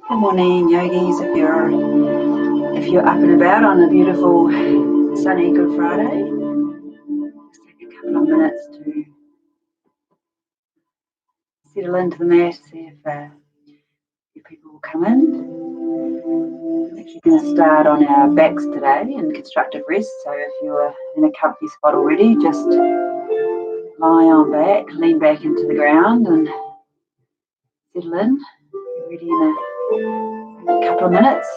Good morning, yogis. If you're up and about on a beautiful sunny Good Friday, just take a couple of minutes to settle into the mat, see if people will come in. I'm actually going to start on our backs today in constructive rest. So if you're in a comfy spot already, just lie on back, lean back into the ground and settle in. Be ready in a couple of minutes.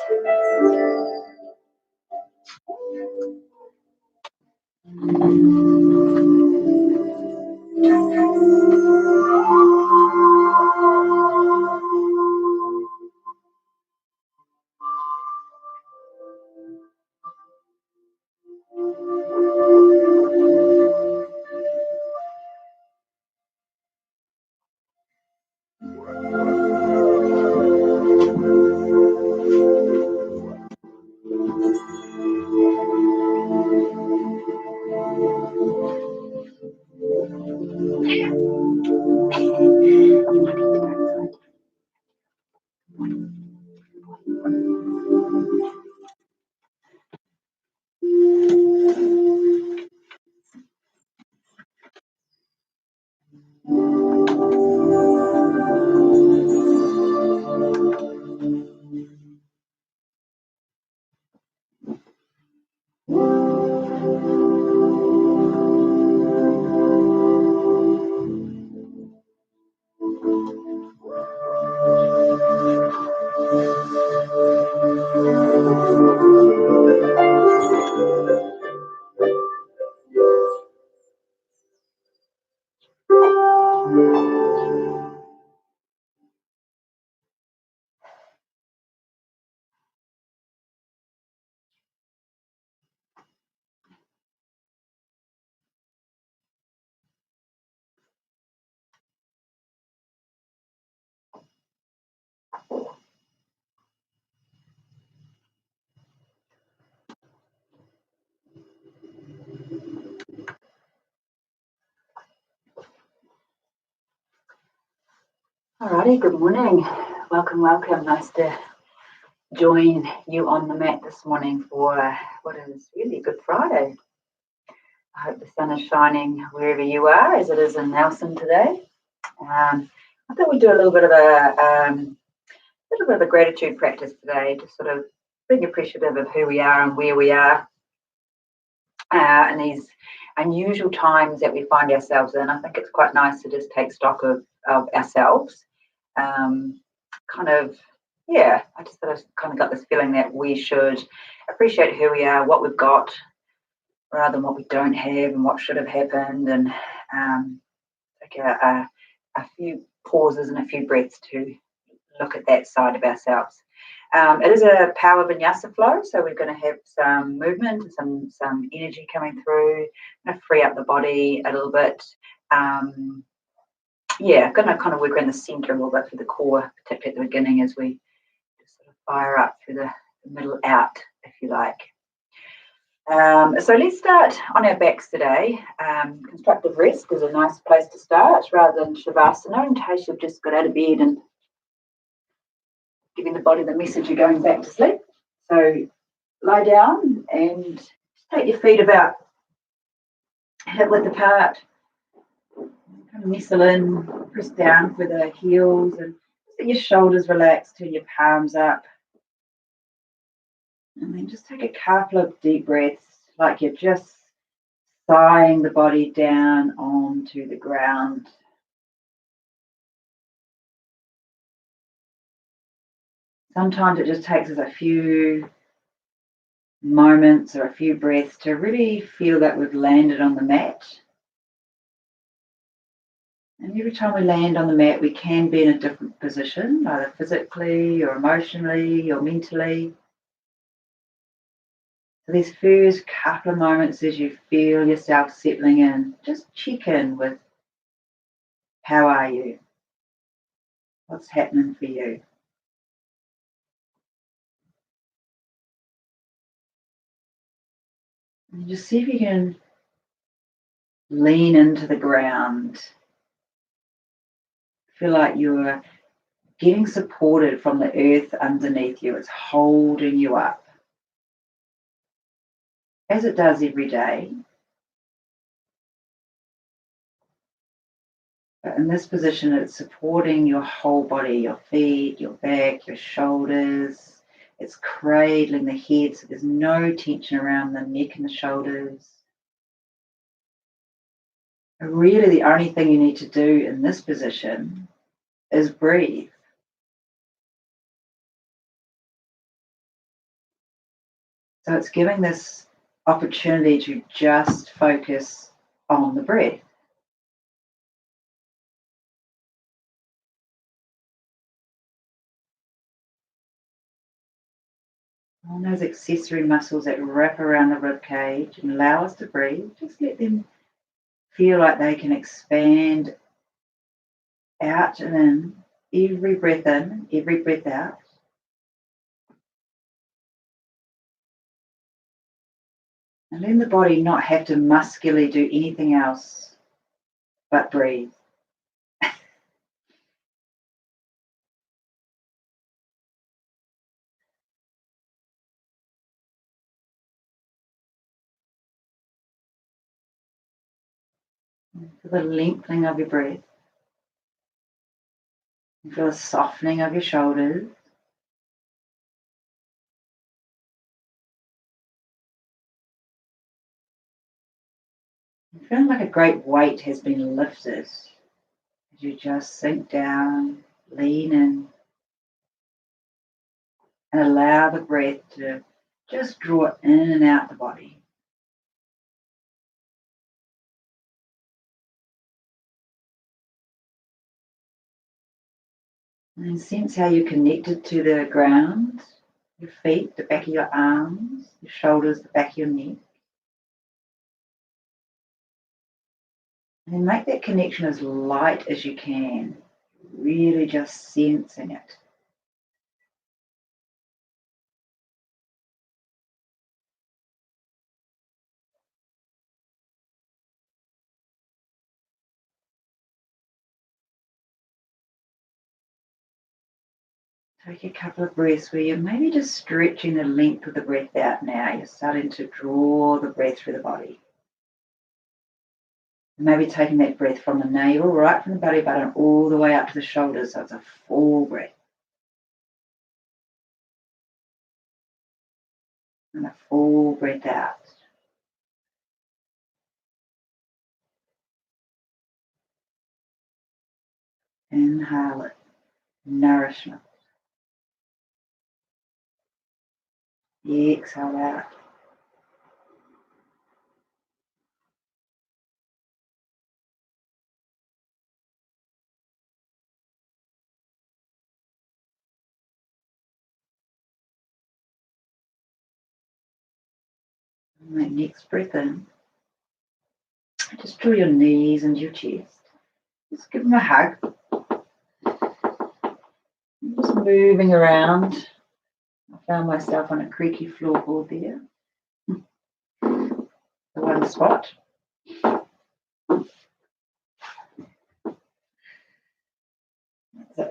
Alrighty, good morning. Welcome. Nice to join you on the mat this morning for what is really Good Friday. I hope the sun is shining wherever you are, as it is in Nelson today. I thought we'd do a little bit of a gratitude practice today to sort of be appreciative of who we are and where we are in these unusual times that we find ourselves in. I think it's quite nice to just take stock of ourselves. I just sort of kind of got this feeling that we should appreciate who we are, what we've got, rather than what we don't have and what should have happened, and take a few pauses and a few breaths to look at that side of ourselves. It is a power vinyasa flow, so we're going to have some movement, some energy coming through, free up the body a little bit. Going to kind of work around the centre a little bit for the core, particularly at the beginning as we just sort of fire up through the middle out, if you like. So let's start on our backs today. Constructive rest is a nice place to start rather than Shavasana, in case you've just got out of bed and giving the body the message you're going back to sleep. So lie down and take your feet about hip-width apart. Kind of nestle in, press down for the heels, and let your shoulders relax, turn your palms up. And then just take a couple of deep breaths, like you're just sighing the body down onto the ground. Sometimes it just takes us a few moments or a few breaths to really feel that we've landed on the mat. And every time we land on the mat, we can be in a different position, either physically or emotionally or mentally. So these first couple of moments as you feel yourself settling in, just check in with how are you? What's happening for you? And just see if you can lean into the ground. Feel like you're getting supported from the earth underneath you. It's holding you up, as it does every day. But in this position, it's supporting your whole body, your feet, your back, your shoulders. It's cradling the head, so there's no tension around the neck and the shoulders. And really, the only thing you need to do in this position is breathe. So it's giving this opportunity to just focus on the breath. All those accessory muscles that wrap around the rib cage and allow us to breathe, just let them feel like they can expand out and in, every breath in, every breath out. And let the body not have to muscularly do anything else but breathe. Feel the lengthening of your breath. Feel the softening of your shoulders. Feeling like a great weight has been lifted as you just sink down, lean in, and allow the breath to just draw in and out the body. And then sense how you're connected to the ground, your feet, the back of your arms, your shoulders, the back of your neck. And then make that connection as light as you can, really just sensing it. Take a couple of breaths where you're maybe just stretching the length of the breath out now. You're starting to draw the breath through the body. Maybe taking that breath from the navel, right from the belly button, all the way up to the shoulders, so it's a full breath. And a full breath out. Inhale it, nourishment. Exhale out. And that next breath in, just draw your knees into your chest. Just give them a hug. Just moving around. I found myself on a creaky floorboard there. The one spot.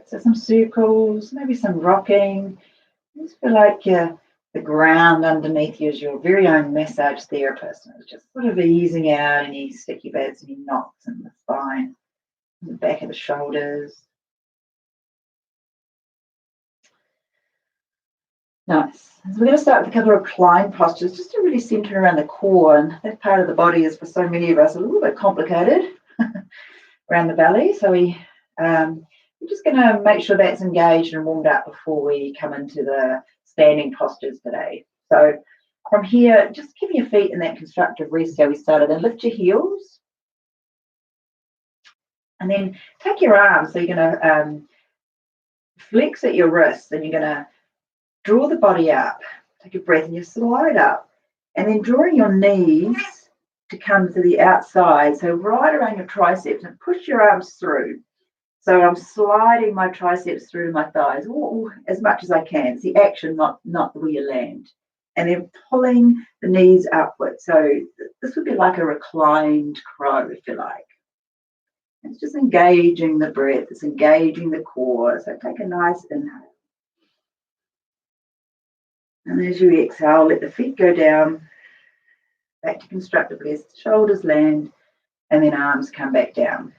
So some circles, maybe some rocking. Just feel like the ground underneath you is your very own massage therapist. And it's just sort of easing out any sticky bits, any knots in the spine, in the back of the shoulders. Nice. So we're going to start with a couple of reclined postures just to really center around the core. And that part of the body is, for so many of us, a little bit complicated around the belly. So we're just going to make sure that's engaged and warmed up before we come into the standing postures today. So from here, just keep your feet in that constructive rest how we started, and lift your heels. And then take your arms. So you're going to flex at your wrists, and you're going to draw the body up. Take a breath and you slide up. And then drawing your knees to come to the outside, so right around your triceps, and push your arms through. So I'm sliding my triceps through my thighs as much as I can. It's the action, not where you land. And then pulling the knees upwards. So this would be like a reclined crow, if you like. It's just engaging the breath, it's engaging the core. So take a nice inhale. And as you exhale, let the feet go down, back to constructive rest, shoulders land, and then arms come back down.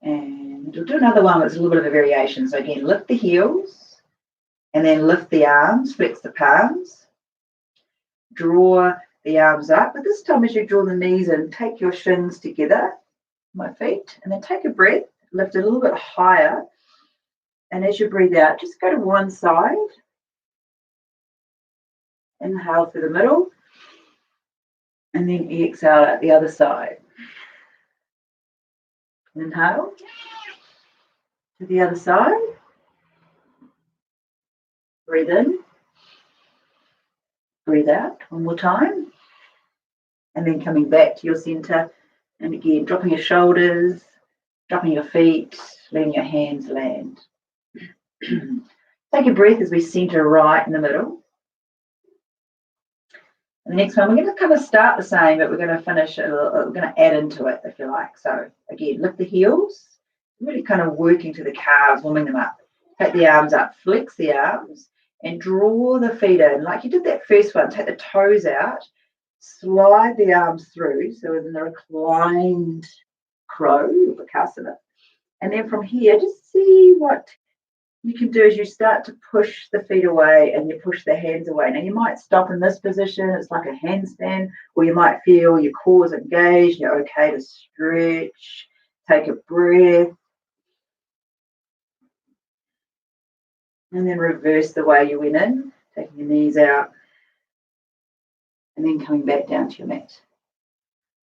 And we'll do another one that's a little bit of a variation. So again, lift the heels, and then lift the arms, flex the palms, draw the arms up. But this time as you draw the knees in, take your shins together, my feet, and then take a breath, lift it a little bit higher. And as you breathe out, just go to one side. Inhale through the middle, and then exhale out the other side. Inhale to the other side. Breathe in. Breathe out one more time. And then coming back to your center. And again, dropping your shoulders, dropping your feet, letting your hands land. Take a breath as we center right in the middle. And the next one, we're going to kind of start the same, but we're going to finish, we're going to add into it, if you like. So again, lift the heels, really kind of working to the calves, warming them up. Take the arms up, flex the arms, and draw the feet in. Like you did that first one, take the toes out, slide the arms through, so in the reclined crow, Vinyasa. And then from here, just see what you can do as you start to push the feet away and you push the hands away. Now you might stop in this position, it's like a handstand, or you might feel your core is engaged, you're okay to stretch, take a breath, and then reverse the way you went in, taking your knees out, and then coming back down to your mat.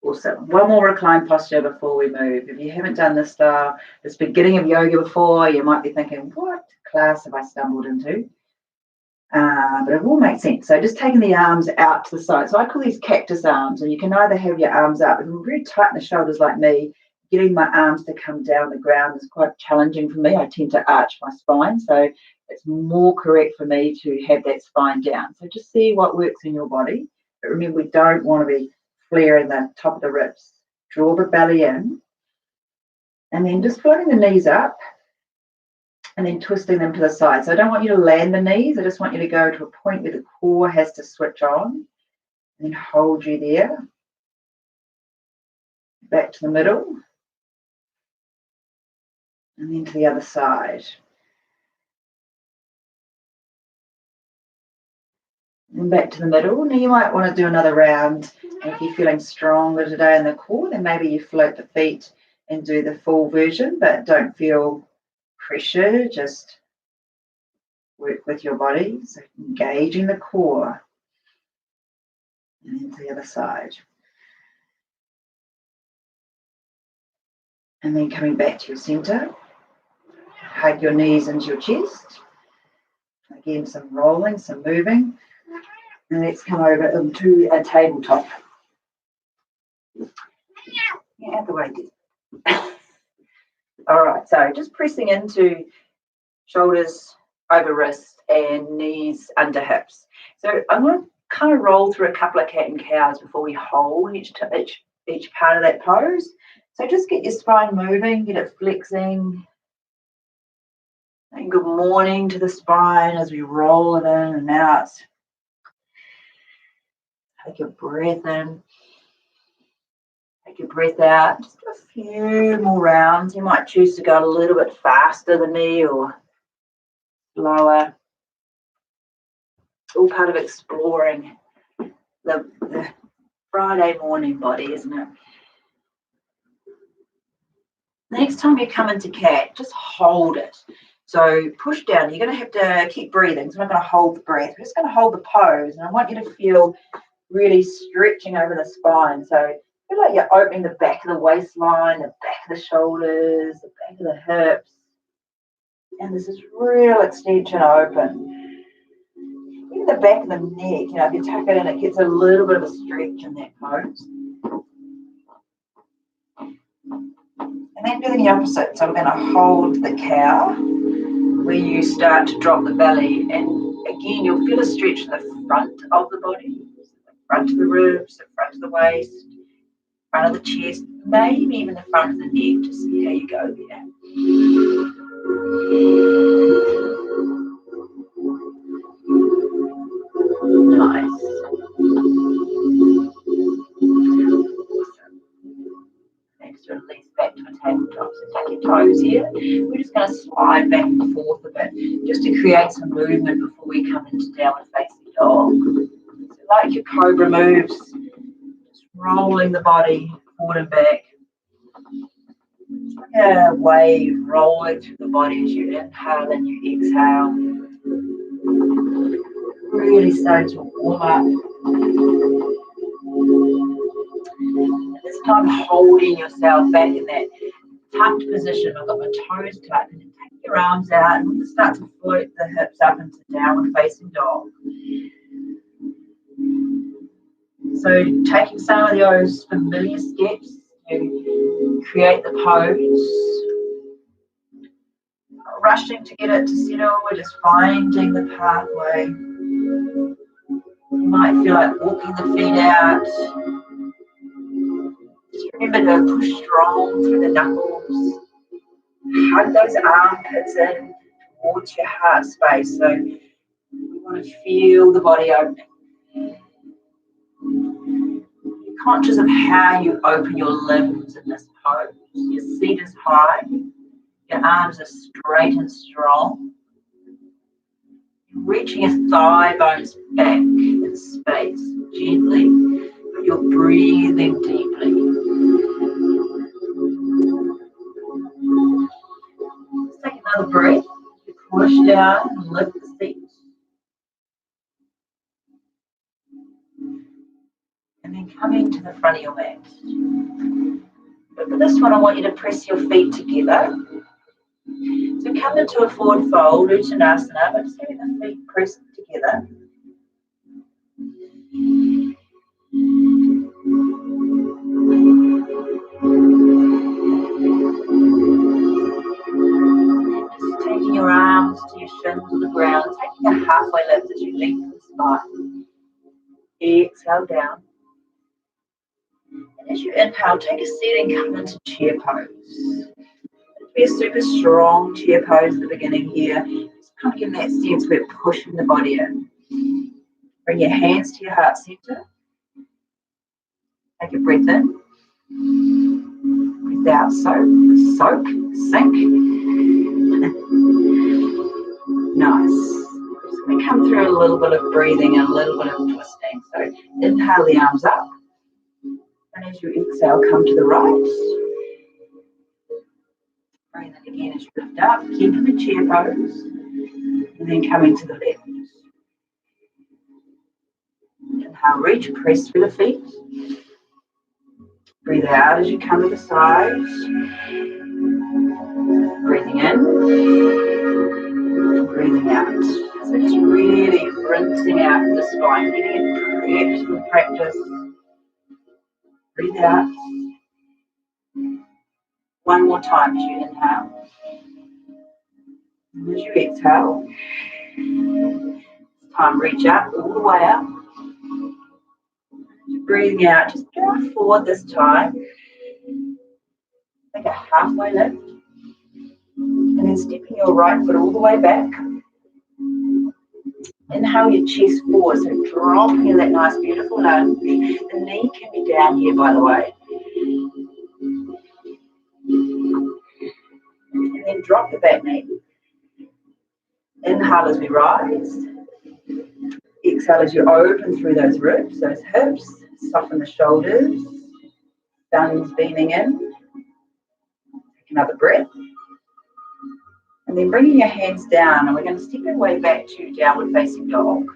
Awesome. One more reclined posture before we move. If you haven't done this style, this beginning of yoga before, you might be thinking, what class have I stumbled into? But it will make sense. So just taking the arms out to the side. So I call these cactus arms, and you can either have your arms up. If you're very tight in the shoulders like me, getting my arms to come down the ground is quite challenging for me. I tend to arch my spine, so it's more correct for me to have that spine down. So just see what works in your body. But remember, we don't want to be flaring the top of the ribs. Draw the belly in, and then just floating the knees up, and then twisting them to the side. So I don't want you to land the knees. I just want you to go to a point where the core has to switch on, and then hold you there. Back to the middle, and then to the other side. And back to the middle. Now you might want to do another round. And if you're feeling stronger today in the core, then maybe you float the feet and do the full version, but don't feel pressure, just work with your body. So engaging the core. And then to the other side. And then coming back to your center. Hug your knees into your chest. Again, some rolling, some moving. And let's come over into a tabletop. Get out the way, Debby. All right, so just pressing into shoulders over wrists and knees under hips. So I'm going to kind of roll through a couple of cat and cows before we hold each part of that pose. So just get your spine moving, get it flexing. And good morning to the spine as we roll it in and out. Take a breath in. Take your breath out. Just a few more rounds. You might choose to go a little bit faster than me or slower. All part of exploring the Friday morning body, isn't it? The next time you come into cat, just hold it. So push down. You're going to have to keep breathing. So I'm not going to hold the breath. We're just going to hold the pose. And I want you to feel really stretching over the spine. So feel like you're opening the back of the waistline, the back of the shoulders, the back of the hips. And there's this real extension open. Even the back of the neck, if you tuck it in, it gets a little bit of a stretch in that pose. And then doing the opposite. So we're going to hold the cow where you start to drop the belly. And again, you'll feel a stretch in the front of the body. Front of the ribs, the front of the waist, front of the chest, maybe even the front of the neck, to see how you go there. Nice. Next, release back to a tabletop. So take your toes here. We're just going to slide back and forth a bit, just to create some movement before we come into downward facing dog. So like your cobra moves, just rolling the body forward and back. It's like a wave rolling through the body as you inhale and you exhale. Really starting to warm up. And this time holding yourself back in that tucked position. I've got my toes tucked, and then take your arms out and we'll just start to float the hips up into downward facing dog. So taking some of those familiar steps to create the pose. Not rushing to get it to settle, we're just finding the pathway. You might feel like walking the feet out. Just remember to push strong through the knuckles. Hug those armpits in towards your heart space. So we want to feel the body open. Be conscious of how you open your limbs in this pose. Your seat is high. Your arms are straight and strong. You're reaching your thigh bones back in space gently, but you're breathing deeply. Let's take another breath. You push down and lift the seat. And then come into the front of your mat. But for this one, I want you to press your feet together. So come into a forward fold, Uttanasana, but just having the feet pressed together. Just taking your arms to your shins to the ground, taking a halfway lift as you lengthen the spine. Exhale down. And as you inhale, take a seat and come into chair pose. Be a super strong chair pose at the beginning here. Just kind of give that sense we're pushing the body in. Bring your hands to your heart center. Take a breath in. Breathe out, soak, sink. Nice. Just going to come through a little bit of breathing and a little bit of twisting. So inhale the arms up. And as you exhale, come to the right. Breathe in again as you lift up. Keep in the chair pose. And then coming to the left. Inhale, reach, press through the feet. Breathe out as you come to the sides. Breathing in. Breathing out. So just really rinsing out the spine, getting it prepped with practice. Breathe out. One more time as you inhale. And as you exhale, this time reach up all the way up. Breathing out, just go forward this time. Take a halfway lift. And then stepping your right foot all the way back. Inhale your chest forward, so dropping in that nice beautiful lunge. The knee can be down here, by the way. And then drop the back knee. Inhale as we rise. Exhale as you open through those ribs, those hips. Soften the shoulders. Thumbs beaming in. Take another breath. And then bringing your hands down, and we're going to step our way back to downward facing dog.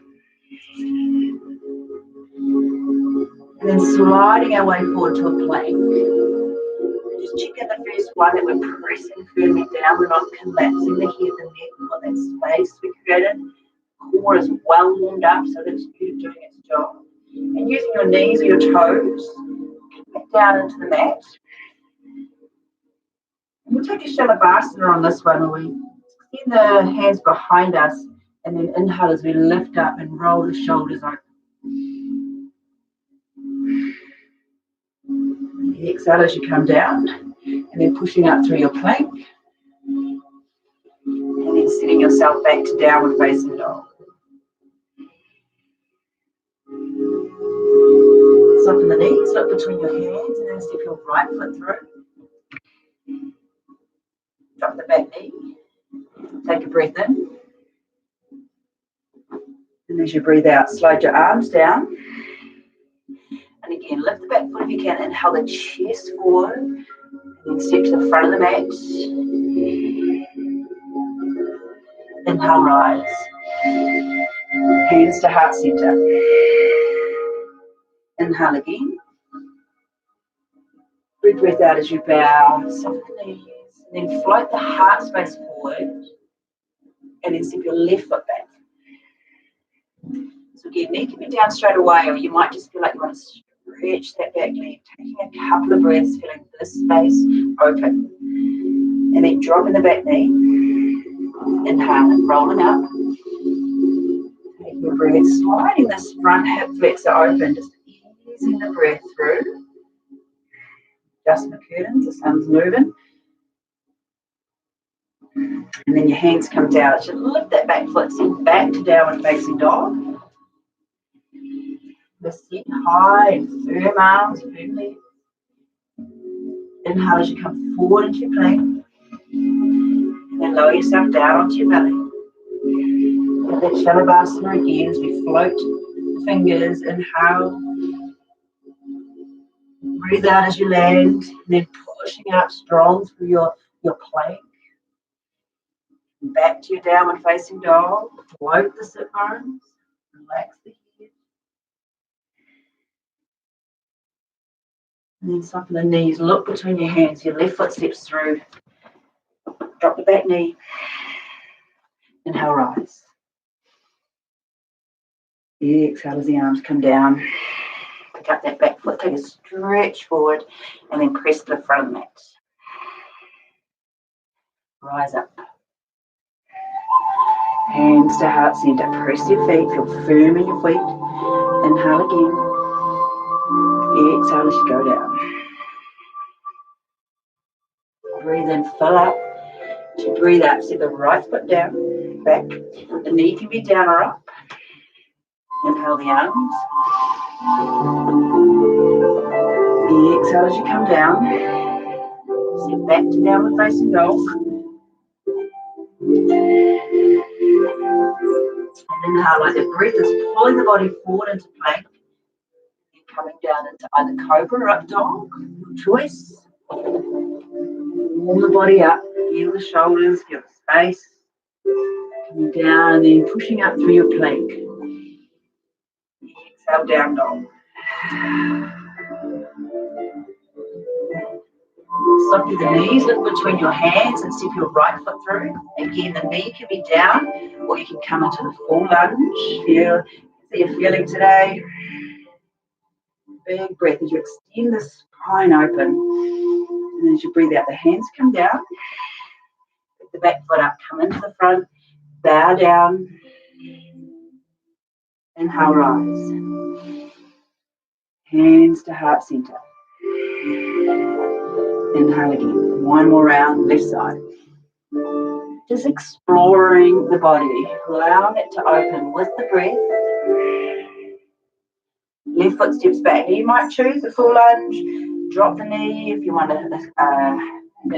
And then sliding our way forward to a plank. Just check in the first one that we're pressing firmly down. We're not collapsing the head and neck. We've got that space we created. Core is well warmed up, so that's good doing its job. And using your knees or your toes, back down into the mat. And we'll take a Shavasana on this one, where we extend the hands behind us and then inhale as we lift up and roll the shoulders open. Exhale as you come down, and then pushing up through your plank, and then sitting yourself back to downward facing dog. Soften the knees, look between your hands, and then step your right foot through. Drop the back knee. Take a breath in. And as you breathe out, slide your arms down. And again, lift the back foot if you can. Inhale the chest forward. And then step to the front of the mat. Inhale, rise. Hands to heart center. Inhale again. Big breath out as you bow. Soften the knees. And then float the heart space forward. And then step your left foot back. So again, knee can be down straight away, or you might just feel like you want to stretch that back leg, taking a couple of breaths, feeling this space open. And then dropping the back knee. Inhaling, rolling up. Taking a breath, sliding this front hip flexor open, just easing the breath through. Adjusting the curtains, the sun's moving. And then your hands come down. It should lift that back foot, sink back to downward facing dog. The sit high and firm arms, firmly. Inhale as you come forward into your plank. And then lower yourself down onto your belly. With that Shalabhasana again as we float the fingers. Inhale. Breathe out as you land. And then pushing out strong through your plank. Back to your downward facing dog. Float the sit bones. Relax the head. And then soften the knees. Look between your hands. Your left foot steps through. Drop the back knee. Inhale, rise. Exhale as the arms come down. Pick up that back foot. Take a stretch forward. And then press to the front of the mat. Rise up. Hands to heart center. Press your feet. Feel firm in your feet. Inhale again. Exhale as you go down. Breathe in, fill up. As you breathe out, set the right foot down, back. The knee can be down or up. Inhale the arms. Exhale as you come down. Sit back to downward facing dog. And inhale like the breath is pulling the body forward into plank. And coming down into either cobra or up dog. Your choice. Warm the body up. Feel the shoulders, feel the space. Coming down and then pushing up through your plank. Exhale, down dog. Soften the knees, look between your hands and step your right foot through. Again, the knee can be down or you can come into the full lunge. Feel how you're feeling today. Big breath as you extend the spine open. And as you breathe out, the hands come down. Pick the back foot up, come into the front, bow down. Inhale, rise. Hands to heart center. Inhale again. One more round, left side. Just exploring the body, allowing it to open with the breath. Left foot steps back. You might choose a full lunge. Drop the knee if you want a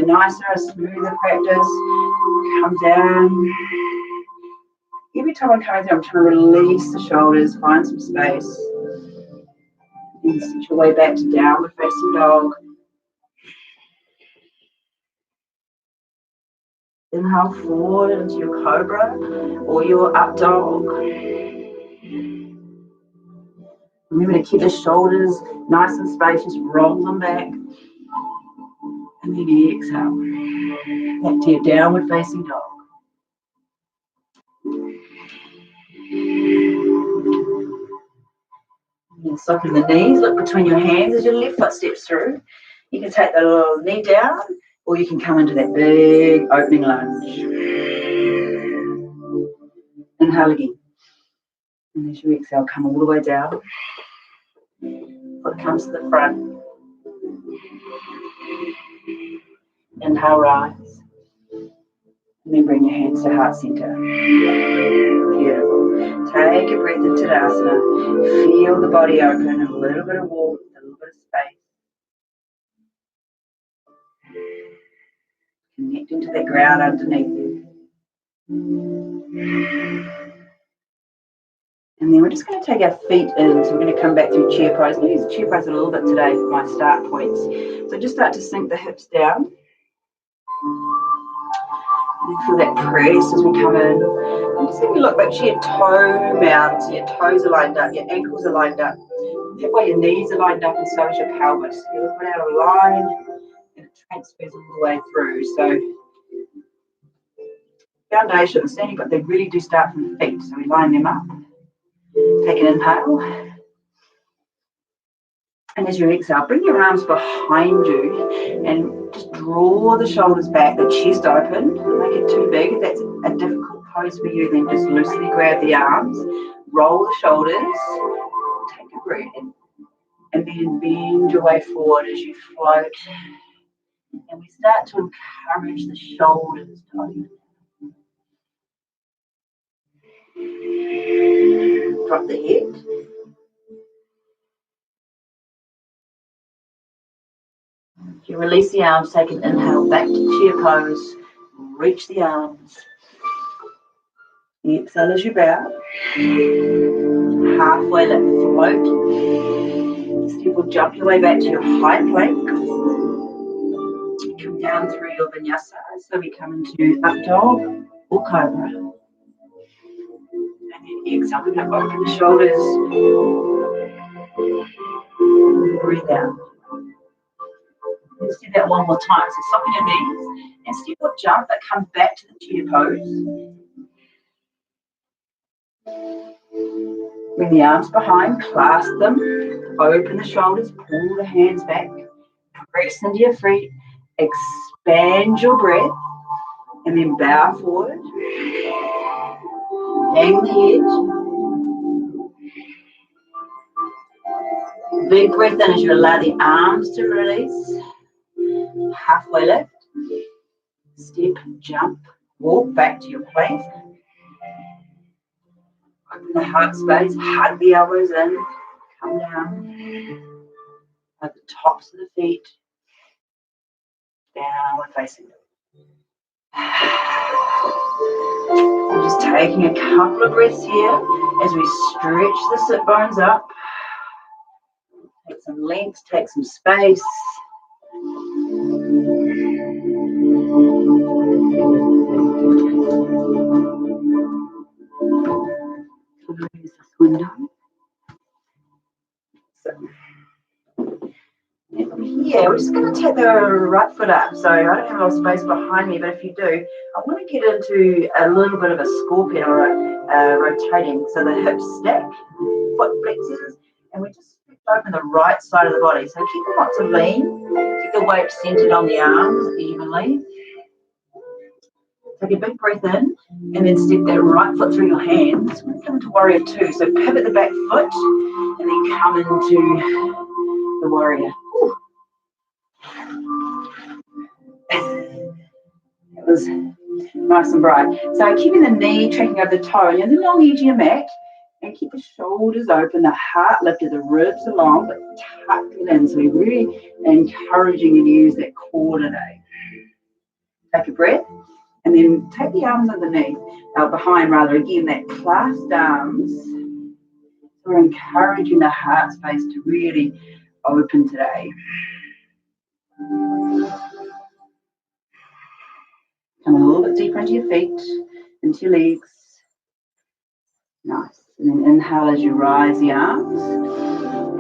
nicer, a smoother practice. Come down. Every time I'm coming through, I'm trying to release the shoulders, find some space. And sit your way back to downward facing dog. Inhale forward into your cobra or your up dog. Remember to keep the shoulders nice and spacious, roll them back. And then exhale. Back to your downward facing dog. And soften the knees, look between your hands as your left foot steps through. You can take the little knee down or you can come into that big opening lunge. Inhale again. And as you exhale, come all the way down. Foot comes to the front. Inhale, rise. And then bring your hands to heart center. Beautiful. Take a breath into Tadasana. Feel the body open, a little bit of warmth, a little bit of space. Connecting to the ground underneath you. And then we're just going to take our feet in. So we're going to come back through chair pose. I'm going to use chair pose a little bit today for my start points. So just start to sink the hips down. And feel that press as we come in. And just have a look, make sure your toe mounds, your toes are lined up, your ankles are lined up. That way your knees are lined up and so is your pelvis. You're looking out of line and it transfers all the way through. So foundation, standing foot, they really do start from the feet. So we line them up. Take an inhale. And as you exhale, bring your arms behind you and just draw the shoulders back, the chest open. Don't make it too big. If that's a difficult pose for you, then just loosely grab the arms, roll the shoulders, take a breath, and then bend your way forward as you float. And we start to encourage the shoulders to open. Drop the head. If you release the arms, take an inhale back to chair pose. Reach the arms. Exhale as you bow. Halfway lift, float. Step or jump your way back to your high plank. Come down through your vinyasa. So we come into up dog or cobra. And then exhale, we're going to open the shoulders. Breathe out. Let's do that one more time. So soften your knees and step or jump, but come back to the chair pose. Bring the arms behind, clasp them, open the shoulders, pull the hands back, press into your feet, expand your breath, and then bow forward. Hang the head. Big breath in as you allow the arms to release. Halfway lift. Step, jump, walk back to your plank. Open the heart space, hug the elbows in, come down. At the tops of the feet, downward facing. I'm just taking a couple of breaths here as we stretch the sit bones up. Take some length, take some space. Use this window. So, yeah, we're just going to take the right foot up. So I don't have a lot of space behind me, but if you do, I want to get into a little bit of a scorpion or a rotating. So the hips stack, foot flexes, and we just open the right side of the body. So keep them not to lean. Keep the weight centered on the arms evenly. Take a big breath in, and then step that right foot through your hands. We're going to warrior two. So pivot the back foot, and then come into the warrior. It was nice and bright. So keeping the knee tracking over the toe, and the long edge of your mat, and keep the shoulders open, the heart lifted, the ribs are long, but tuck it in. So we're really encouraging you to use that core today. Take a breath, and then take the arms underneath, behind rather, again, that clasped arms. We're encouraging the heart space to really open today. Come a little bit deeper into your feet, into your legs. Nice. And then inhale as you rise the arms.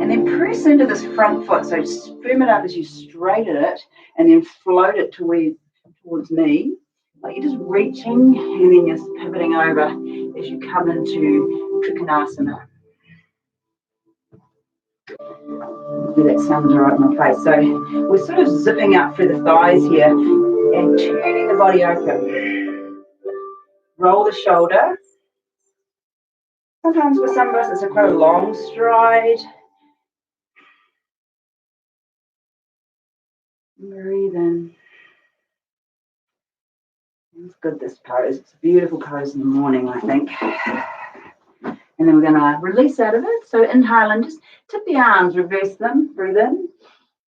And then press into this front foot. So firm it up as you straighten it, and then float it towards me. Like you're just reaching, and then you're pivoting over as you come into Trikonasana. That sounds right in my face. So we're sort of zipping up through the thighs here and turning the body open. Roll the shoulder. Sometimes for some of us it's quite a long stride. Breathe in. It's good, this pose. It's a beautiful pose in the morning, I think. And then we're going to release out of it. So inhale and just tip the arms, reverse them, breathe in.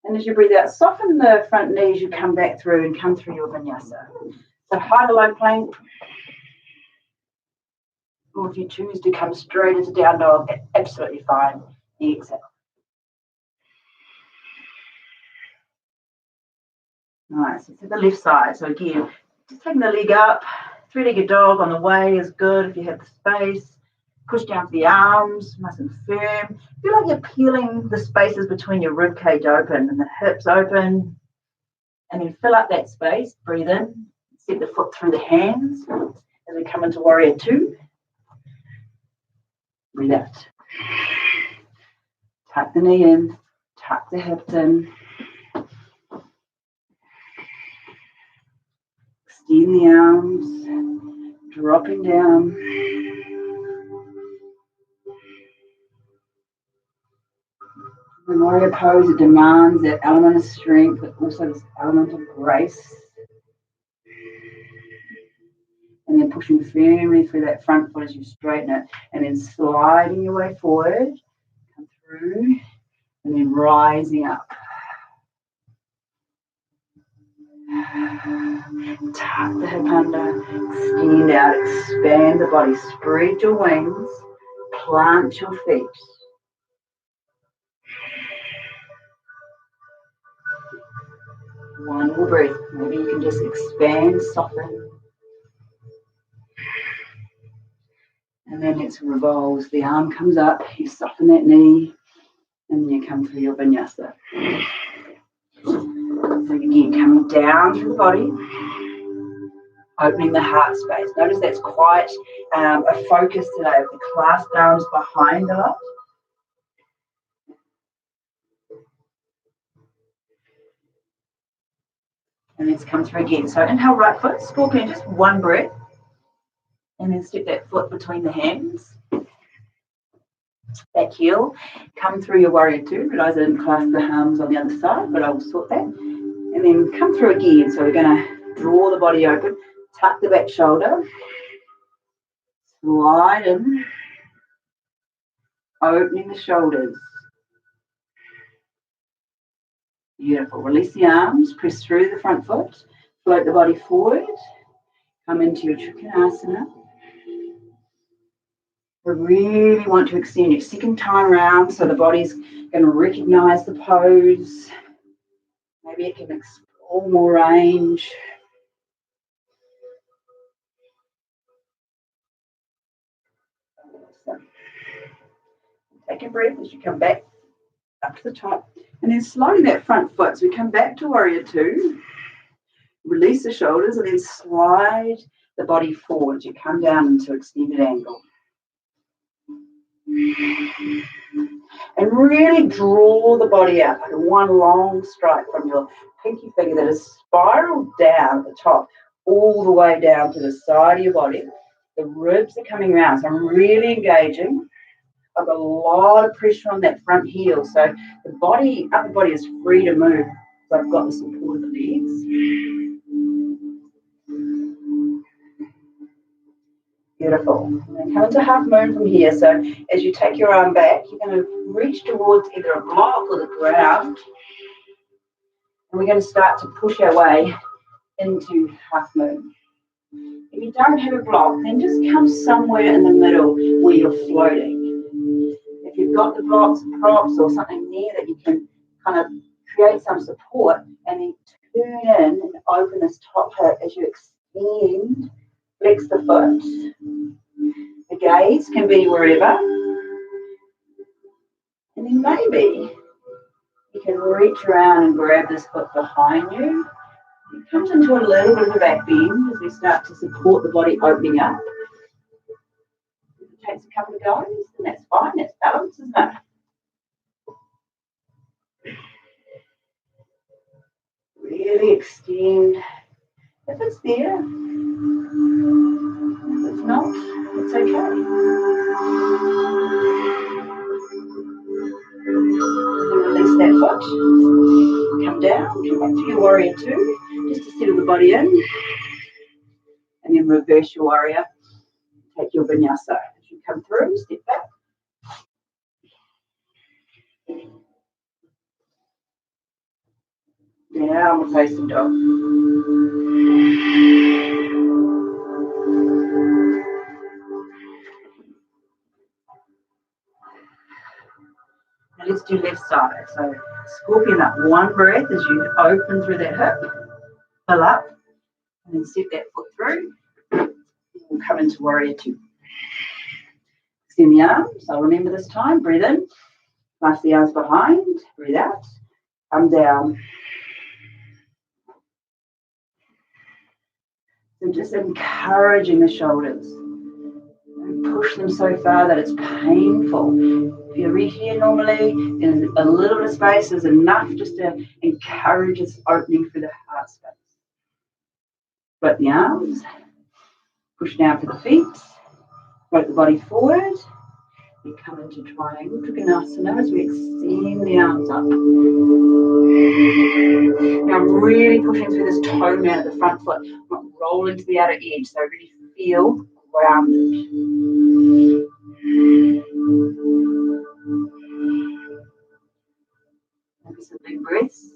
And as you breathe out, soften the front knees. You come back through and come through your vinyasa. So high to low plank. Or if you choose to come straight into down dog, absolutely fine. Exhale. Nice. So the left side. So again, just taking the leg up. Three-legged dog on the way is good if you have the space. Push down to the arms, nice and firm. Feel like you're peeling the spaces between your rib cage open and the hips open. And then fill up that space. Breathe in. Step the foot through the hands as we come into warrior two. Breathe out. Tuck the knee in. Tuck the hips in. Extend the arms. Dropping down. The warrior pose, it demands that element of strength, but also this element of grace. And then pushing firmly through that front foot as you straighten it, and then sliding your way forward, come through, and then rising up. Tuck the hip under, extend out, expand the body, spread your wings, plant your feet. One more breath. Maybe you can just expand, soften. And then let's revolve. The arm comes up, you soften that knee, and then you come through your vinyasa. So again, coming down through the body, opening the heart space. Notice that's quite a focus today of the clasped arms behind a lot. And let's come through again. So inhale, right foot, scorpion, just one breath. And then step that foot between the hands. Back heel. Come through your warrior two. Realize I didn't clasp the arms on the other side, but I will sort that. And then come through again. So we're going to draw the body open. Tuck the back shoulder. Slide in. Opening the shoulders. Beautiful. Release the arms. Press through the front foot. Float the body forward. Come into your Trikonasana. We really want to extend your second time around so the body's going to recognize the pose. Maybe it can explore more range. So, take a breath as you come back up to the top. And then sliding that front foot. So we come back to warrior two. Release the shoulders and then slide the body forward. You come down into extended angle. And really draw the body out like one long strike from your pinky finger that is spiraled down at the top, all the way down to the side of your body. The ribs are coming around, so I'm really engaging. I've got a lot of pressure on that front heel, so the body, upper body is free to move. So I've got the support of the legs. Beautiful. And then come into half moon from here. So as you take your arm back, you're going to reach towards either a block or the ground. And we're going to start to push our way into half moon. If you don't have a block, then just come somewhere in the middle where you're floating. If you've got the blocks, props, or something near that you can kind of create some support, and then turn in and open this top hip as you extend. Flex the foot. The gaze can be wherever. And then maybe you can reach around and grab this foot behind you. It comes into a little bit of a back bend as we start to support the body opening up. If it takes a couple of goes, then that's fine. That's balance, isn't it? Really extend. If it's there, if it's not, it's okay. Release that foot. Come down, come back to your warrior two, just to settle the body in. then reverse your warrior. Take your vinyasa. As you come through, step back. Downward facing dog. Now let's do left side. So scorpion up. One breath as you open through that hip. Fill up. And then step that foot through. We'll come into warrior two. Extend the arms. So remember this time. Breathe in. Clasp the arms behind. Breathe out. Come down. So just encouraging the shoulders. And push them so far that it's painful. If you're here normally, then a little bit of space is enough just to encourage this opening through the heart space. Float the arms. Push down for the feet. Float the body forward. We come into triangle Trikonasana as we extend the arms up. Now I'm really pushing through this toe down at the front foot. I'm not rolling to the outer edge, so I really feel grounded. Maybe some big breaths.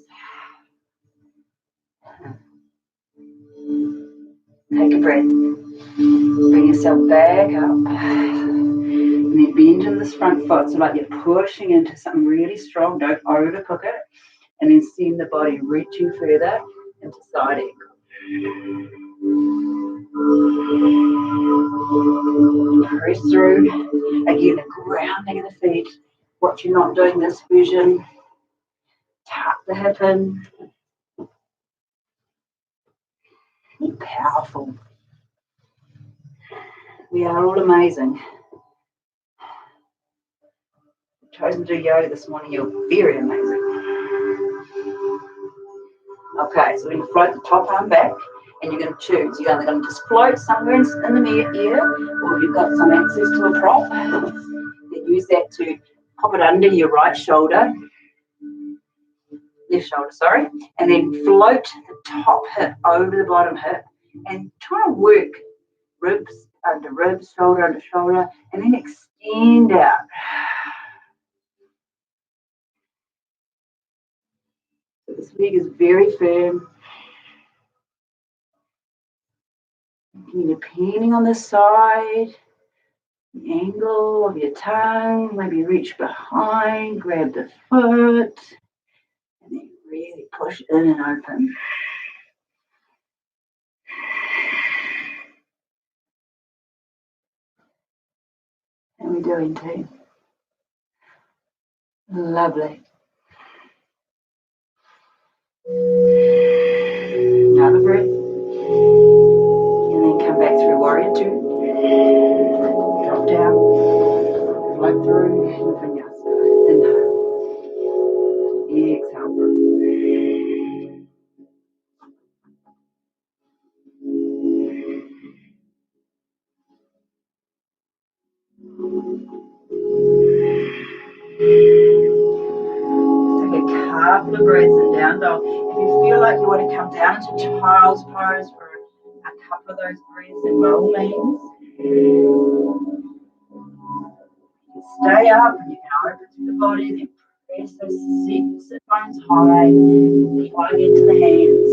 Take a breath. Bring yourself back up. And then bend in this front foot, so like you're pushing into something really strong. Don't overcook it. And then send the body reaching further into side angle. Press through. Again, the grounding of the feet. What you're not doing this version. Tuck the hip in. Be powerful. We are all amazing. Chosen to do yoga this morning, you're very amazing. Okay, so we're going to float the top arm back, and you're going to choose. You're either going to just float somewhere in the ear, or you've got some access to a prop. Then use that to pop it under your right shoulder, left shoulder, sorry, and then float the top hip over the bottom hip, and try to work ribs under ribs, shoulder under shoulder, and then extend out. So this leg is very firm. And depending on the side, the angle of your tongue, maybe reach behind, grab the foot, and then really push in and open. How are we doing, team? Lovely. Another breath. And then come back through warrior two. Drop down. Float through and vinyasa. Inhale. Exhale through. Take a couple of breaths in down dog. If you feel like you want to come down into child's pose for a couple of those breaths, then by all means. Stay up and you can open through the body, then press those sit bones high, plug into the hands.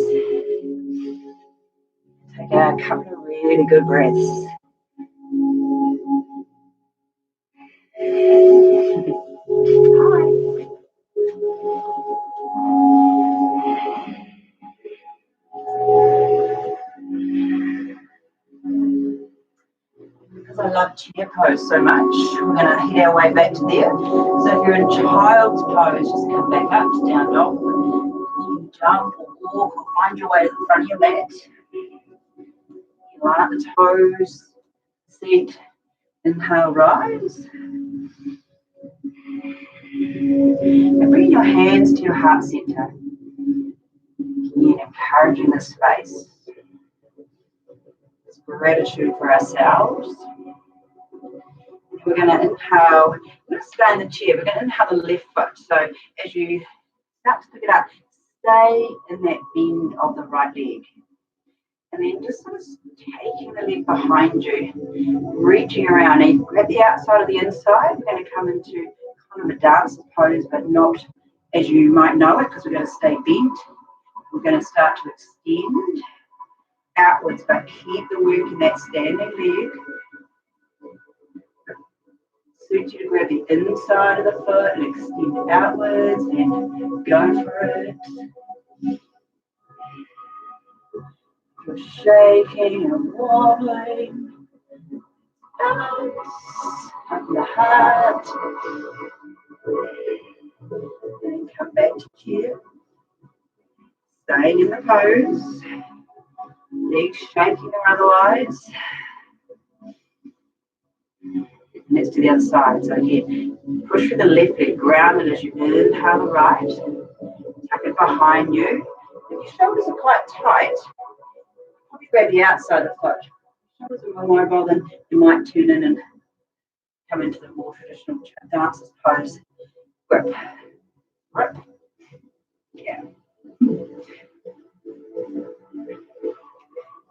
Take a couple of really good breaths. Hi. Because I love chair pose so much, we're going to head our way back to there. So if you're in child's pose, just come back up to down dog. You can jump or walk or find your way to the front of your mat. You line up the toes, seat, inhale, rise. And bring your hands to your heart center. Again, encouraging the space. It's gratitude for ourselves. We're going to inhale. We're going to stay in the chair. We're going to inhale the left foot. So as you start to pick it up, stay in that bend of the right leg. And then just sort of taking the leg behind you, reaching around. And you grab the outside of the inside. We're going to come into kind of a dance pose, but not as you might know it, because we're going to stay bent. We're going to start to extend outwards, but keep the work in that standing leg. Suit you to grab the inside of the foot and extend outwards and go for it. You're shaking and wobbling. Up the heart. And come back to here. Staying in the pose. Legs shaking or otherwise. And let's do the other side. So again, push with the left leg, grounded as you inhale the right. Tuck it behind you. If your shoulders are quite tight, probably grab the outside of the foot. If your shoulders are more mobile, then you might tune in and come into the more traditional dancers pose. Grip. Grip. Yeah.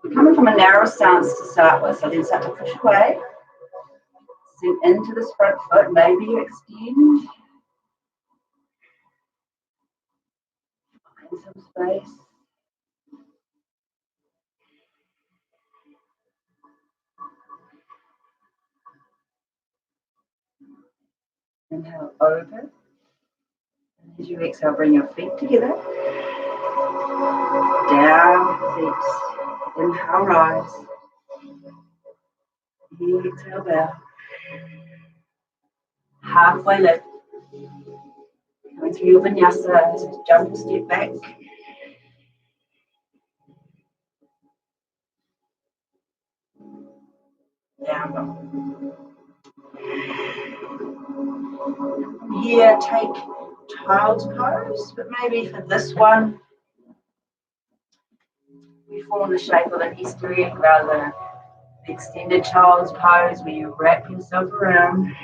We're coming from a narrow stance to start with, so then start to push away. Sink into this front foot, maybe you extend. Find some space. Inhale, open. And as you exhale, bring your feet together. Down, feet. Inhale, rise. Exhale, bow. Halfway lift. Coming through your Vinyasa, just jump a step back. Down dog. Here, take child's pose, but maybe for this one, we form the shape of an Easter egg rather than the extended child's pose where you wrap yourself around.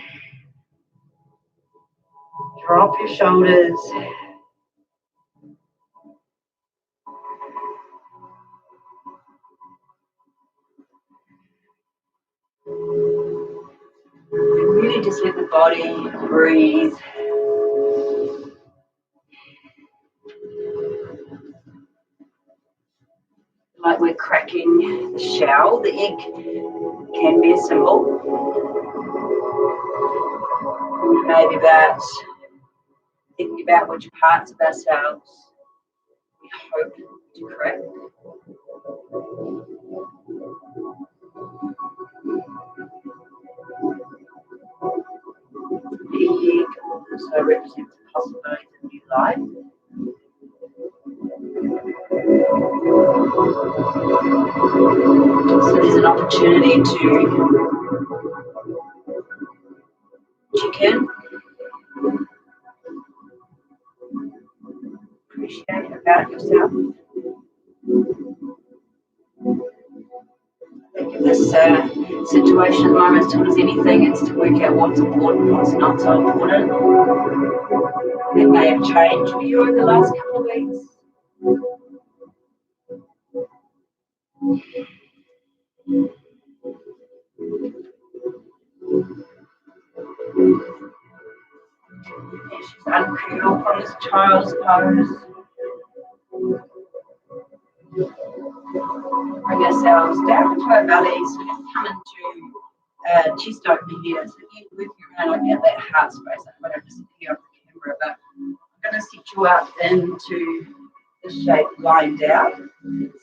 Drop your shoulders. And really just let the body breathe. Like we're cracking the shell. The egg can be a symbol. Maybe about thinking about which parts of ourselves we hope to crack. The egg also represents the possibility of new life. So there's an opportunity to check in, appreciate about yourself. I think if this situation at the moment has taught us anything, it's to work out what's important, what's not so important. It may have changed for you over the last couple of weeks. She's uncurled from this child's pose. Bring ourselves down to our bellies. So let's come into chest opening here. So again, working around like that heart space. I don't just here off the camera, but I'm going to set you up into the shape lying down.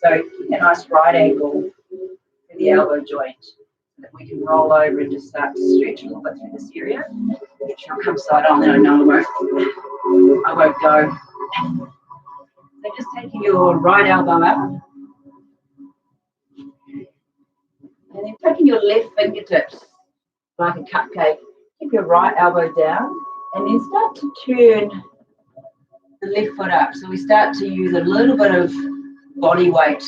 So keep a nice right angle to the elbow joint so that we can roll over and just start to stretch a little bit through this area. Get your come side on, then I know I won't go. So just taking your right elbow out. And then taking your left fingertips like a cupcake. Keep your right elbow down and then start to turn the left foot up. So we start to use a little bit of body weight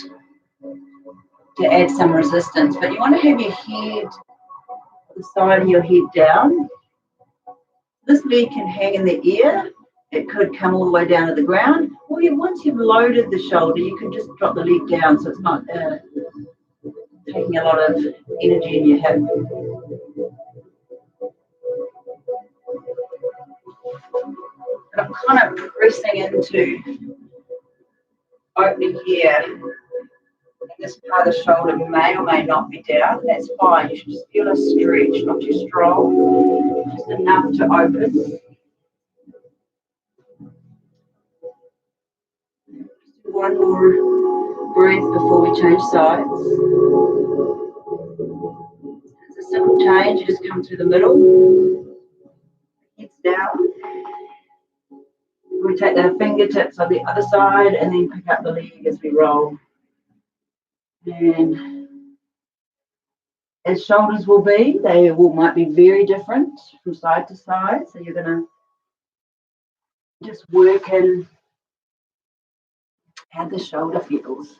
to add some resistance. But you want to have your head, the side of your head down. This leg can hang in the air. It could come all the way down to the ground. Or once you've loaded the shoulder, you can just drop the leg down so it's not taking a lot of energy in your hip. And I'm kind of pressing into opening here. And this part of the shoulder may or may not be down. That's fine. You should just feel a stretch, not too strong, just enough to open. One more breath before we change sides. It's a simple change. You just come through the middle, heads down. We take the fingertips on the other side and then pick up the leg as we roll. And as shoulders will be, might be very different from side to side. So you're going to just work in how the shoulder feels.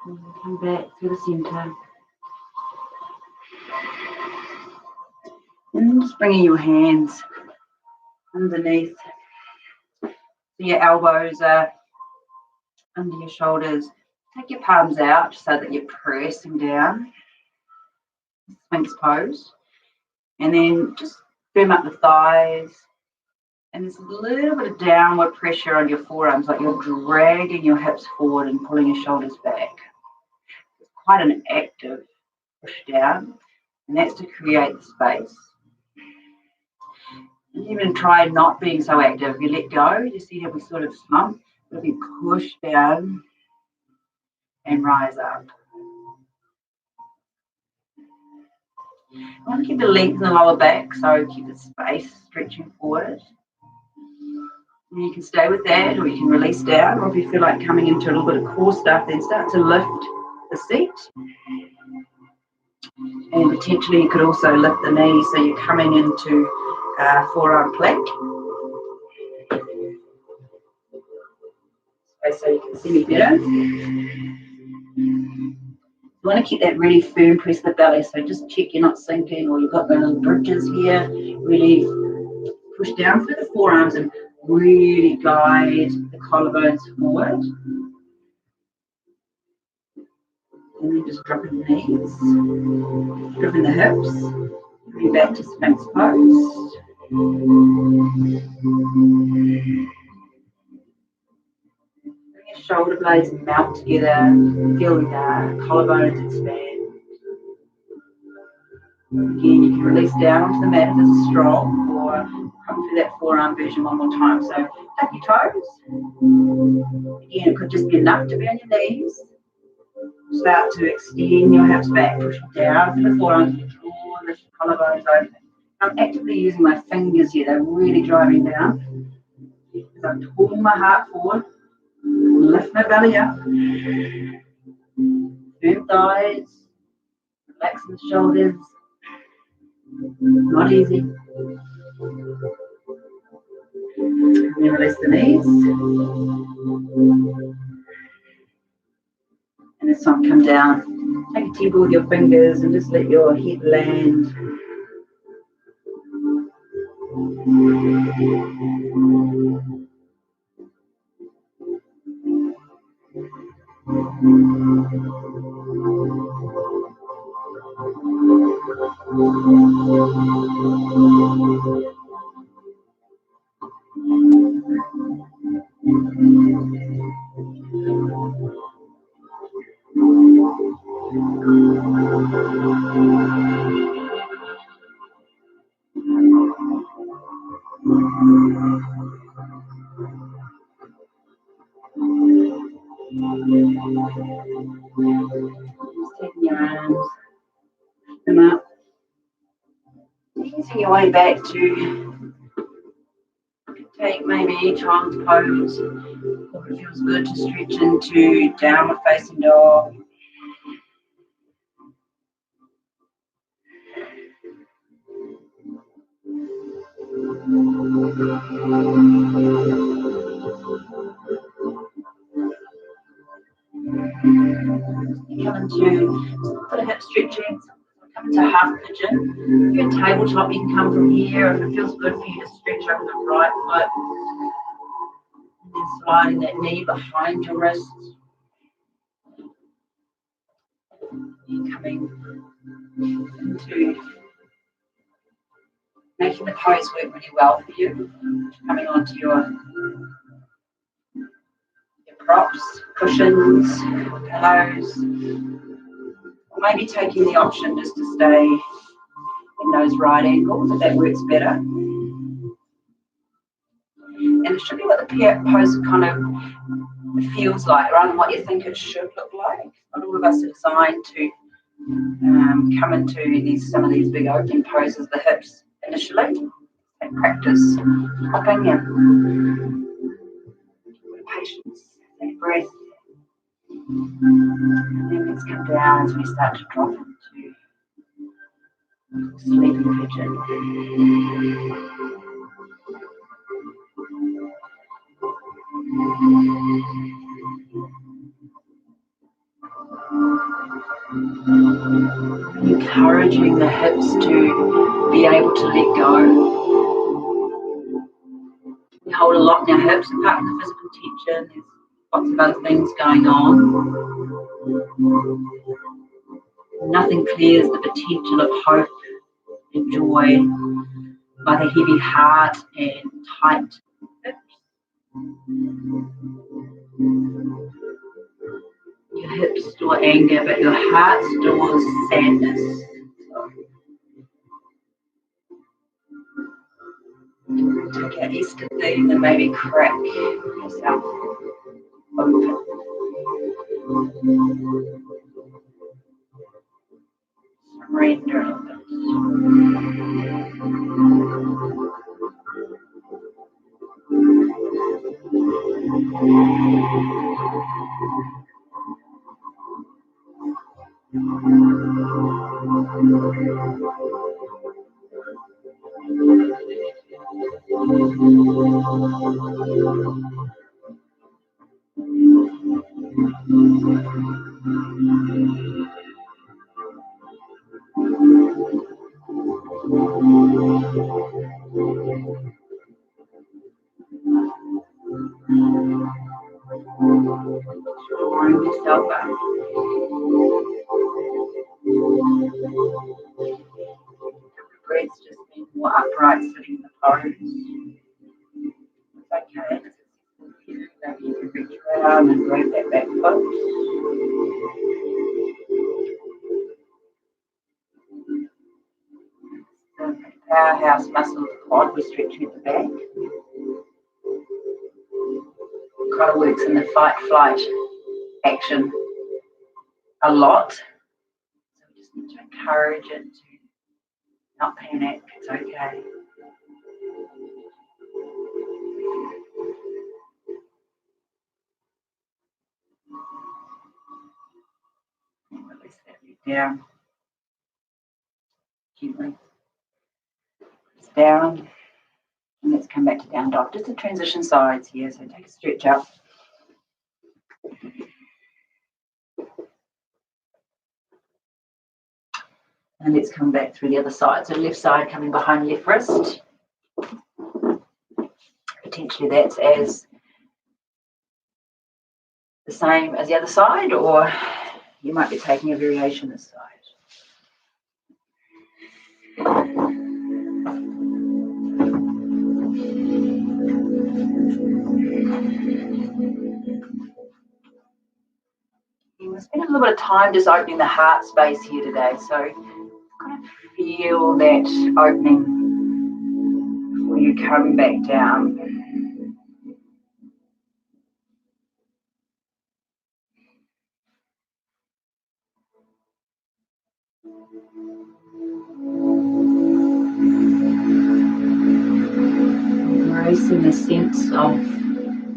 And come back through the center. And just bringing your hands underneath. So your elbows are under your shoulders. Take your palms out so that you're pressing down. Sphinx pose. And then just firm up the thighs. And there's a little bit of downward pressure on your forearms, like you're dragging your hips forward and pulling your shoulders back. It's quite an active push down, and that's to create the space. And even try not being so active. You let go, you see how we sort of slump, but if you push down and rise up. You want to keep the length in the lower back, so keep the space stretching forward. And you can stay with that, or you can release down, or if you feel like coming into a little bit of core stuff, then start to lift the seat. And potentially you could also lift the knees, so you're coming into forearm plank. So you can see me better. You want to keep that really firm press the belly, so just check you're not sinking or you've got the little bridges here. Really push down through the forearms and really guide the collarbones forward. And then just dropping the knees, dropping the hips, bring back to Sphinx pose. Bring your shoulder blades melt together, feel the collarbones expand. Again, you can release down onto the mat if this is strong, or come through that forearm version one more time. So tap your toes. Again, it could just be enough to be on your knees. Start to extend your hips back, push down to the forearms, draw the collarbones open. I'm actively using my fingers here, they're really driving down. As I pull my heart forward, lift my belly up, firm thighs, relaxing the shoulders. Not easy. And then release the knees. And this time come down. Take a tempo with your fingers and just let your head land. Taking your arms, lift them up. Easing your way back to take maybe child's pose. Or it feels good to stretch into downward facing dog. You come into sort of hip stretching, come into half pigeon. If you're in tabletop, you can come from here. If it feels good for you to stretch over the right foot, and then sliding that knee behind your wrist. And coming into making the pose work really well for you. Coming onto your props, cushions, pillows, or maybe taking the option just to stay in those right angles if that works better. And it should be what the pose kind of feels like rather than what you think it should look like. Not all of us are designed to come into some of these big opening poses, the hips initially, and practice hopping and patience and breath. And then let's come down as we start to drop into sleeping pigeon. Encouraging the hips to be able to let go. We hold a lot in our hips, apart from the physical tension, there's lots of other things going on. Nothing clears the potential of hope and joy like a heavy heart and tight hips. Your hips store anger, but your heart stores sadness. Take out Easter theme and maybe crack yourself open. Surrender a little bit. Warm yourself up. Breath's just being more upright, sitting in the pose. It's okay. Maybe you can reach your arm and grab that back foot. The powerhouse muscle of the quad, we're stretching at the back. It kind of works in the fight-flight action a lot. So we just need to encourage it to not panic. It's okay. And release that leg down. Gently. It's down. And let's come back to down dog. Just the transition sides here. So take a stretch up. And let's come back through the other side. So left side coming behind left wrist. Potentially that's as the same as the other side, or you might be taking a variation this side. We're spending a little bit of time just opening the heart space here today, so kind of feel that opening before you come back down. Embracing the sense of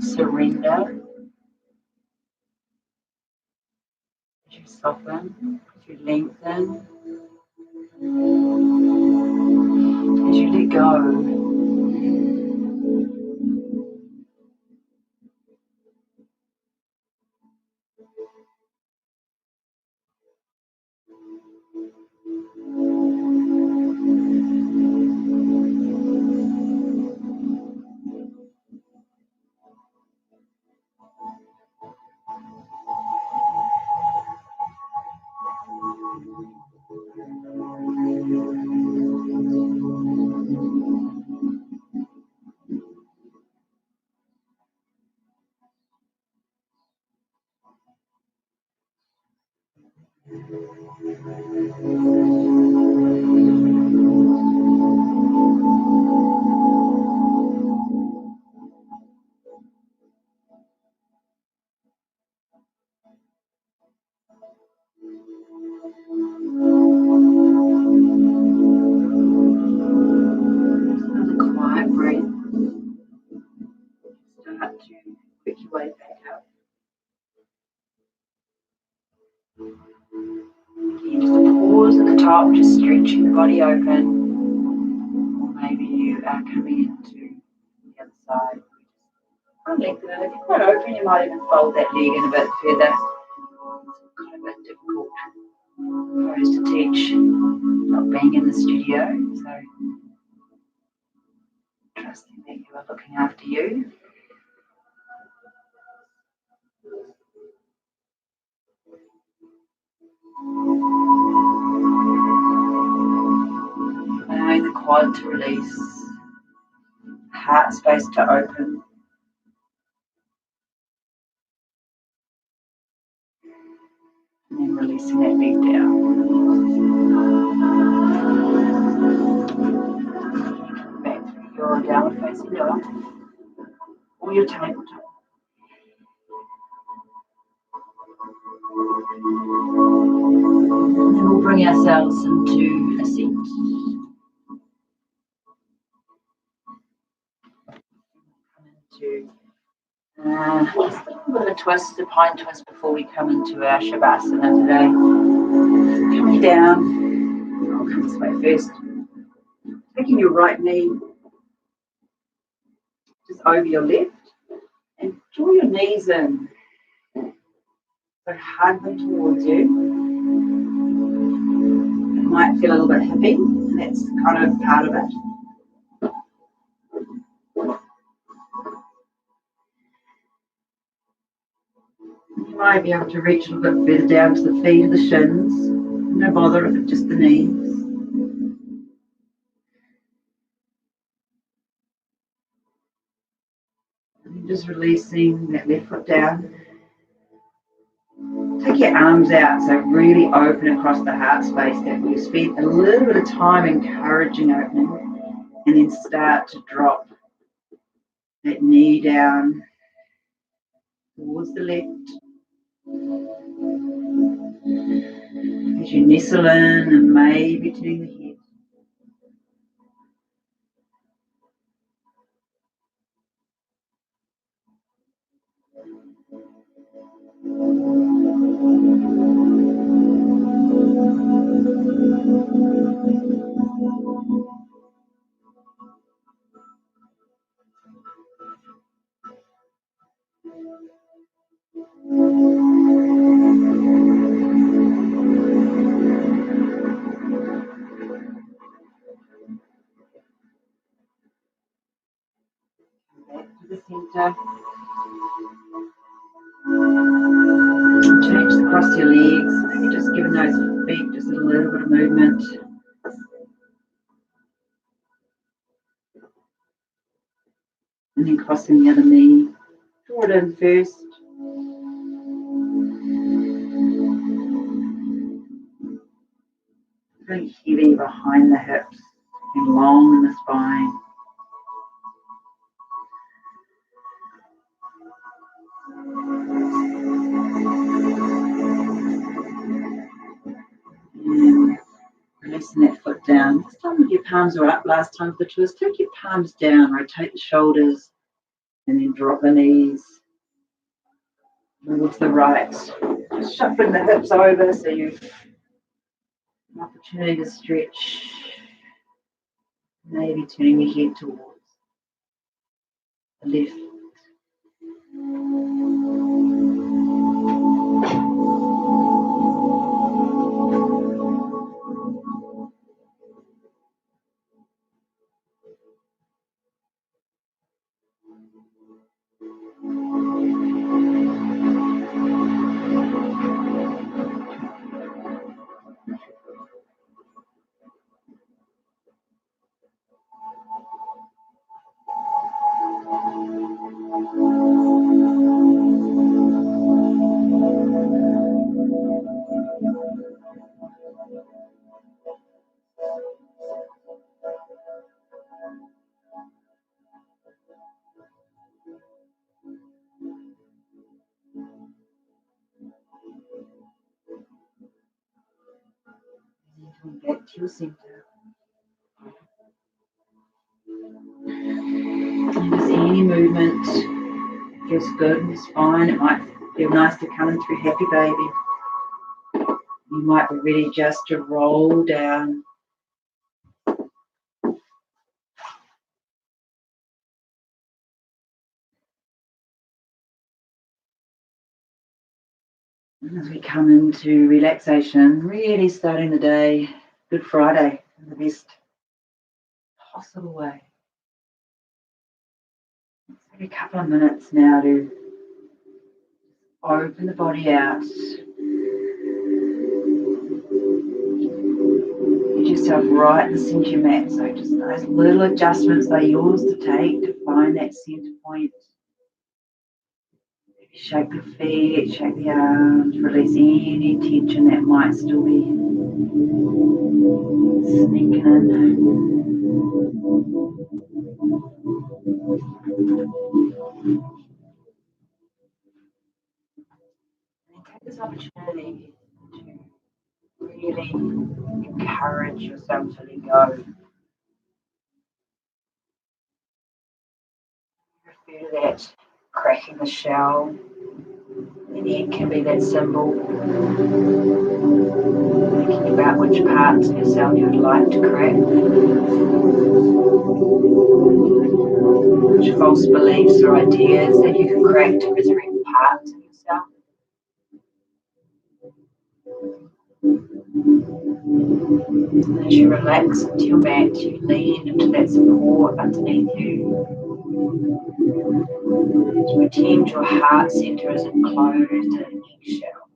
surrender as you soften, as you lengthen, as you let go. Another quiet breath. Start to pick your way back up. Again, just a pause at the top, just stretching the body open. Or maybe you are coming into the other side. Lengthen it. If you're quite open, you might even fold that leg in a bit further. It's kind of a difficult pose to teach, not being in the studio. So trusting that you are looking after you. Allowing the quad to release, heart space to open. And then releasing that leg down. Back through your downward facing dog or your tabletop. And then we'll bring ourselves into a seat. Just a little bit of a twist, a pine twist before we come into our Shavasana today. Coming down, I'll come this way first. Taking your right knee just over your left and draw your knees in. So hug them towards you. It might feel a little bit hippie, and that's kind of part of it. You might be able to reach a little bit further down to the feet of the shins. No bother if it's just the knees. And just releasing that left foot down. Take your arms out, so really open across the heart space. That we spend a little bit of time encouraging opening, and then start to drop that knee down towards the left. As you nestle in and maybe turn the head. Back to the center. Change across your legs, maybe just giving those feet just a little bit of movement. And then crossing the other knee. Draw it in first. Really heavy behind the hips and long in the spine. And releasing that foot down. This time your palms are up. Last time for the twist, take your palms down, rotate the shoulders, and then drop the knees. Move to the right. Just shuffling the hips over so you have an opportunity to stretch. Maybe turning your head towards the left. Coming back to your center. And just any movement feels good in the spine. It might feel nice to come in through happy baby. You might be ready just to roll down. And as we come into relaxation, really starting the day, Good Friday, in the best possible way. Let's take a couple of minutes now to open the body out. Get yourself right in the center of your mat. So just those little adjustments, they're yours to take to find that center point. Shake the feet, shake the arms, release any tension that might still be sneaking in. And take this opportunity to really encourage yourself to let go. Refer to that cracking the shell. The egg can be that symbol. Thinking about which parts of yourself you would like to crack. Which false beliefs or ideas that you can crack to resurrect parts of yourself. And as you relax into your mat, you lean into that support underneath you. To pretend your heart center is enclosed in an eggshell.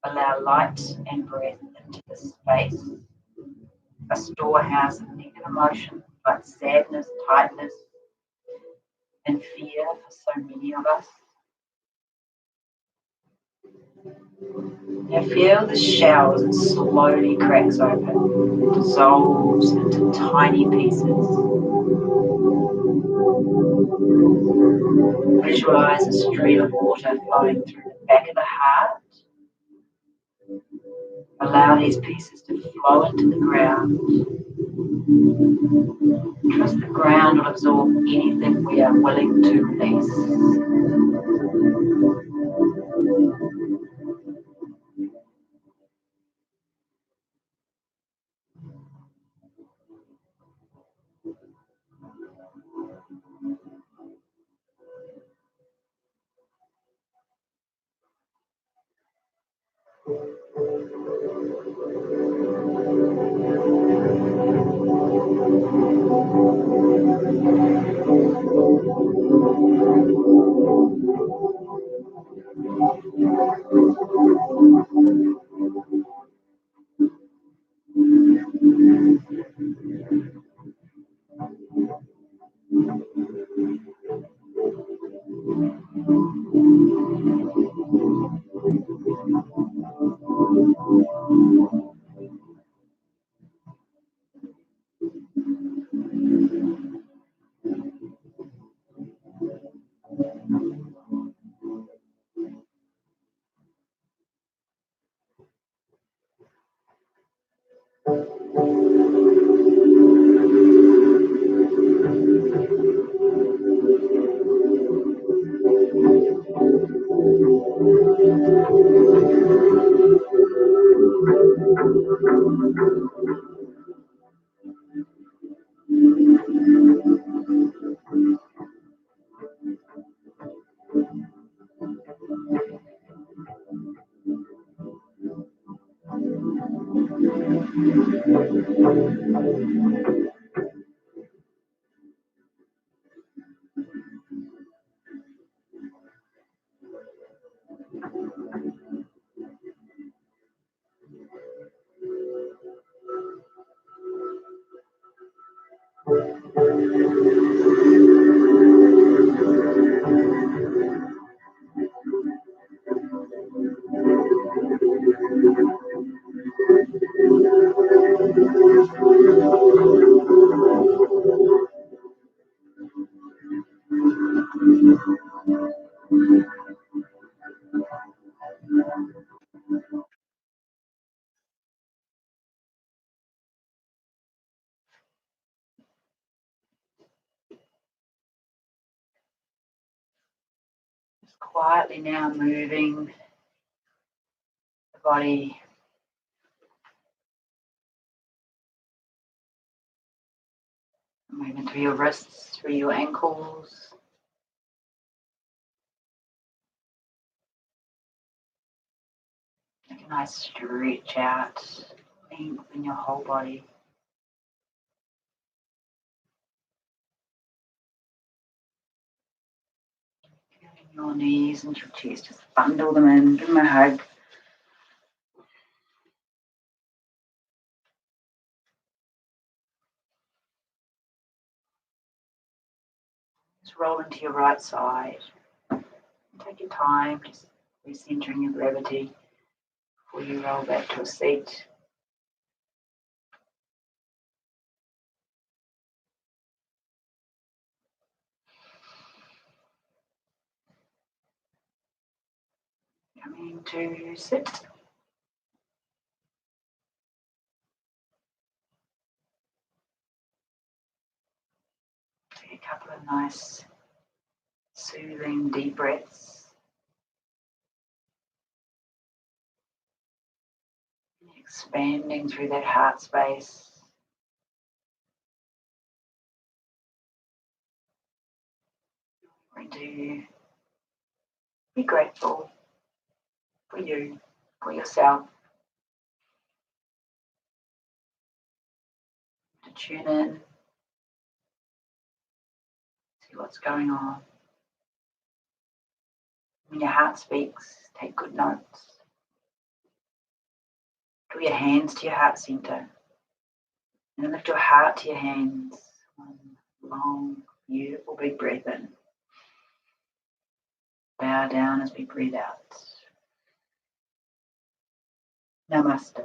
Allow light and breath into the space. A storehouse of negative emotions like sadness, tightness, and fear for so many of us. Now feel the shell as it slowly cracks open, dissolves into tiny pieces. Visualize a stream of water flowing through the back of the heart. Allow these pieces to flow into the ground. Trust the ground will absorb anything we are willing to release. Quietly now moving the body moving through your wrists, through your ankles. Take a nice stretch out, length in your whole body. Feeling your knees and your chest, just bundle them in, give them a hug. Just roll into your right side. Take your time, just recentering your gravity before you roll back to a seat. Coming to sit. Take a couple of nice, soothing, deep breaths. Expanding through that heart space. To be grateful for you, for yourself, to tune in, see what's going on. When your heart speaks, take good notes. Draw your hands to your heart center. And then lift your heart to your hands. One long, beautiful big breath in. Bow down as we breathe out. Namaste.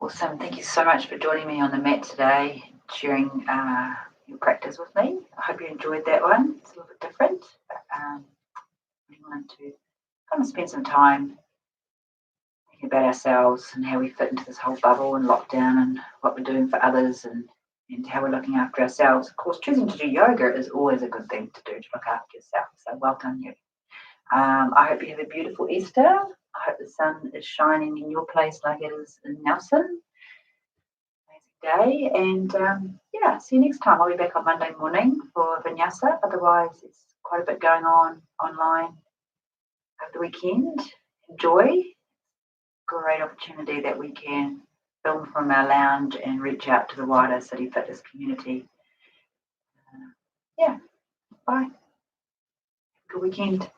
Awesome. Thank you so much for joining me on the mat today, sharing your practice with me. I hope you enjoyed that one. It's a little bit different, but we wanted to kind of spend some time thinking about ourselves and how we fit into this whole bubble and lockdown and what we're doing for others and how we're looking after ourselves. Of course, choosing to do yoga is always a good thing to do to look after yourself. So well done, you. I hope you have a beautiful Easter. I hope the sun is shining in your place like it is in Nelson. Day, and see you next time. I'll be back on Monday morning for Vinyasa. Otherwise, it's quite a bit going on online over the weekend. Enjoy. Great opportunity that we can film from our lounge and reach out to the wider City Fitness community. Bye. Good weekend.